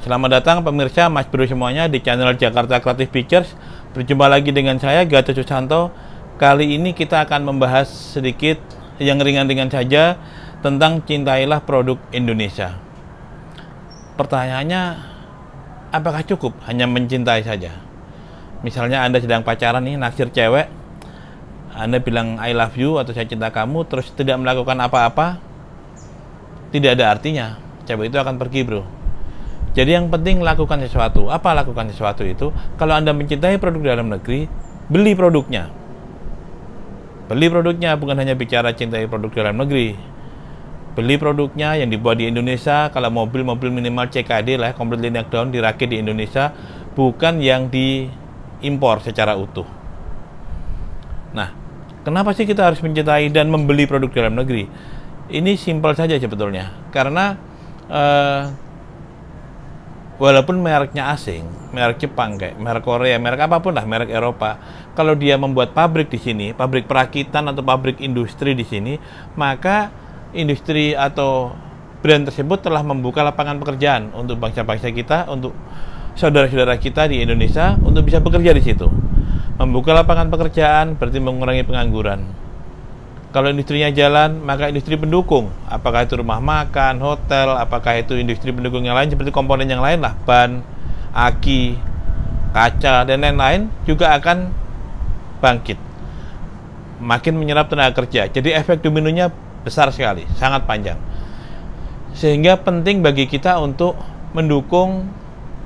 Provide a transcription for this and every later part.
Selamat datang pemirsa Mas Bro semuanya di channel Jakarta Creative Pictures. Berjumpa lagi dengan saya Gatot Susanto. Kali ini kita akan membahas sedikit yang ringan-ringan saja tentang cintailah produk Indonesia. Pertanyaannya, apakah cukup hanya mencintai saja? Misalnya Anda sedang pacaran nih, naksir cewek, Anda bilang I love you atau saya cinta kamu, terus tidak melakukan apa-apa, tidak ada artinya. Cewek itu akan pergi, bro. Jadi yang penting lakukan sesuatu. Apa lakukan sesuatu itu? Kalau Anda mencintai produk dalam negeri, beli produknya. Beli produknya, bukan hanya bicara cintai produk dalam negeri. Beli produknya yang dibuat di Indonesia. Kalau mobil minimal CKD lah, completely knockdown, dirakit di Indonesia, bukan yang diimpor secara utuh. Nah, kenapa sih kita harus mencintai dan membeli produk dalam negeri? Ini simpel saja sebetulnya. Karena walaupun mereknya asing, merek Jepang kayak merek Korea, merek apapun lah, merek Eropa, kalau dia membuat pabrik di sini, pabrik perakitan atau pabrik industri di sini, maka industri atau brand tersebut telah membuka lapangan pekerjaan untuk bangsa-bangsa kita, untuk saudara-saudara kita di Indonesia untuk bisa bekerja di situ. Membuka lapangan pekerjaan berarti mengurangi pengangguran. Kalau industrinya jalan, maka industri pendukung, apakah itu rumah makan, hotel, apakah itu industri pendukung yang lain seperti komponen yang lain lah, ban, aki, kaca, dan lain-lain juga akan bangkit. Makin menyerap tenaga kerja. Jadi efek dominonya besar sekali, sangat panjang. Sehingga penting bagi kita untuk mendukung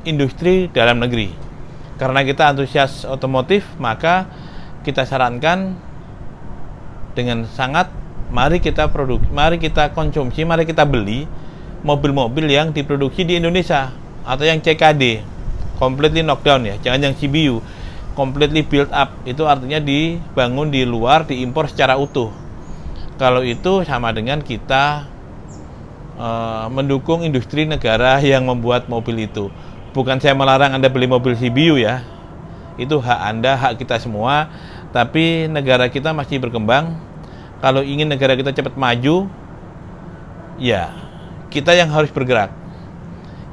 industri dalam negeri. Karena kita antusias otomotif, maka kita sarankan dengan sangat, mari kita konsumsi, mari kita beli mobil-mobil yang diproduksi di Indonesia atau yang CKD, completely knockdown ya, jangan yang CBU, completely build up, itu artinya dibangun di luar, diimpor secara utuh. Kalau itu sama dengan kita mendukung industri negara yang membuat mobil itu. Bukan saya melarang Anda beli mobil CBU ya, itu hak Anda, hak kita semua. Tapi negara kita masih berkembang. Kalau ingin negara kita cepat maju, ya kita yang harus bergerak.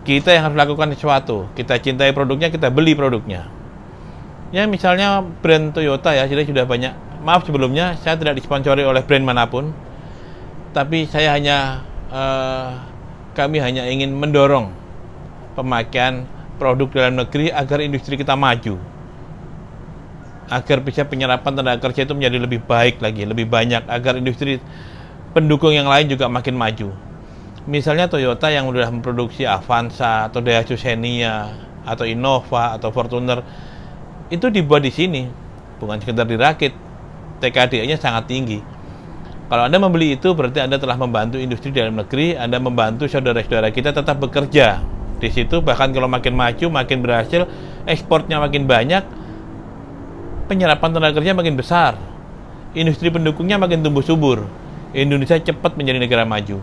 Kita yang harus lakukan sesuatu. Kita cintai produknya, kita beli produknya. Ya misalnya brand Toyota ya, jadi sudah banyak. Maaf sebelumnya, saya tidak disponsori oleh brand manapun. Tapi saya kami hanya ingin mendorong pemakaian produk dalam negeri agar industri kita maju, agar bisa penyerapan tenaga kerja itu menjadi lebih baik lagi, lebih banyak, agar industri pendukung yang lain juga makin maju. Misalnya Toyota yang sudah memproduksi Avanza atau Daihatsu Xenia atau Innova atau Fortuner, itu dibuat di sini, bukan sekedar dirakit. TKD-nya sangat tinggi. Kalau Anda membeli itu berarti Anda telah membantu industri dalam negeri, Anda membantu saudara-saudara kita tetap bekerja di situ. Bahkan kalau makin maju, makin berhasil, ekspornya makin banyak, penyerapan tenaga kerja makin besar, industri pendukungnya makin tumbuh subur, Indonesia cepat menjadi negara maju.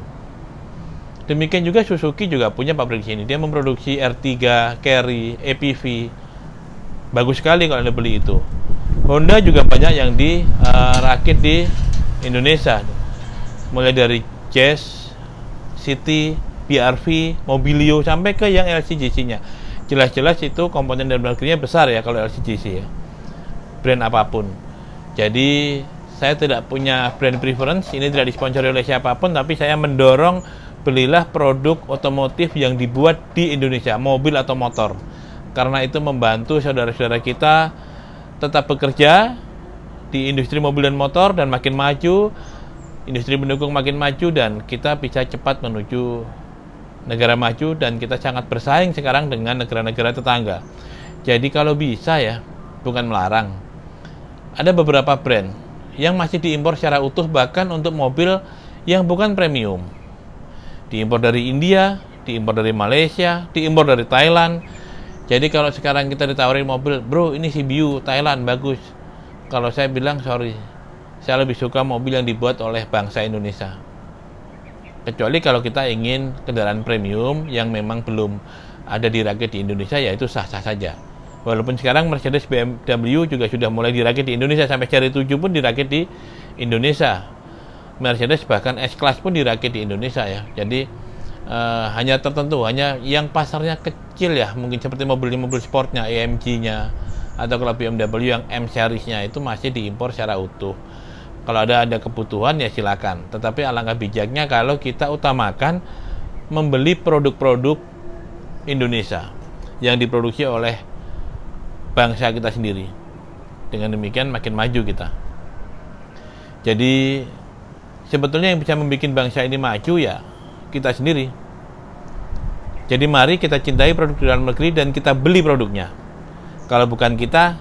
Demikian juga Suzuki juga punya pabrik di sini. Dia memproduksi R3, Carry, EPV. Bagus sekali kalau Anda beli itu. Honda juga banyak yang dirakit di Indonesia. Mulai dari Jazz, City, BRV, Mobilio, sampai ke yang LCGC-nya. Jelas-jelas itu komponen dalam negerinya besar ya kalau LCGC ya. Brand apapun. Jadi saya tidak punya brand preference, ini tidak disponsori oleh siapapun, tapi saya mendorong belilah produk otomotif yang dibuat di Indonesia, mobil atau motor, karena itu membantu saudara-saudara kita tetap bekerja di industri mobil dan motor dan makin maju, industri pendukung makin maju, dan kita bisa cepat menuju negara maju, dan kita sangat bersaing sekarang dengan negara-negara tetangga. Jadi kalau bisa ya, bukan melarang, ada beberapa brand yang masih diimpor secara utuh, bahkan untuk mobil yang bukan premium. Diimpor dari India, diimpor dari Malaysia, diimpor dari Thailand. Jadi kalau sekarang kita ditawarin mobil, bro ini CBU Thailand bagus. Kalau saya bilang sorry, saya lebih suka mobil yang dibuat oleh bangsa Indonesia. Kecuali kalau kita ingin kendaraan premium yang memang belum ada dirakit di Indonesia, ya itu sah-sah saja. Walaupun sekarang Mercedes, BMW juga sudah mulai dirakit di Indonesia, sampai seri 7 pun dirakit di Indonesia. Mercedes bahkan S-Class pun dirakit di Indonesia ya. Jadi hanya tertentu, hanya yang pasarnya kecil ya, mungkin seperti mobil sportnya, AMG-nya, atau kalau BMW yang M series-nya itu masih diimpor secara utuh. Kalau ada kebutuhan ya silakan. Tetapi alangkah bijaknya kalau kita utamakan membeli produk-produk Indonesia yang diproduksi oleh bangsa kita sendiri. Dengan demikian makin maju kita. Jadi sebetulnya yang bisa membuat bangsa ini maju ya kita sendiri. Jadi mari kita cintai produk di dalam negeri dan kita beli produknya. Kalau bukan kita,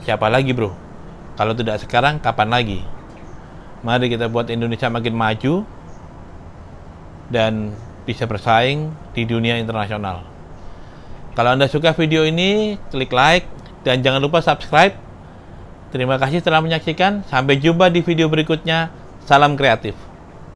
siapa lagi bro? Kalau tidak sekarang, kapan lagi? Mari kita buat Indonesia makin maju dan bisa bersaing di dunia internasional. Kalau Anda suka video ini, klik like dan jangan lupa subscribe. Terima kasih telah menyaksikan. Sampai jumpa di video berikutnya. Salam kreatif.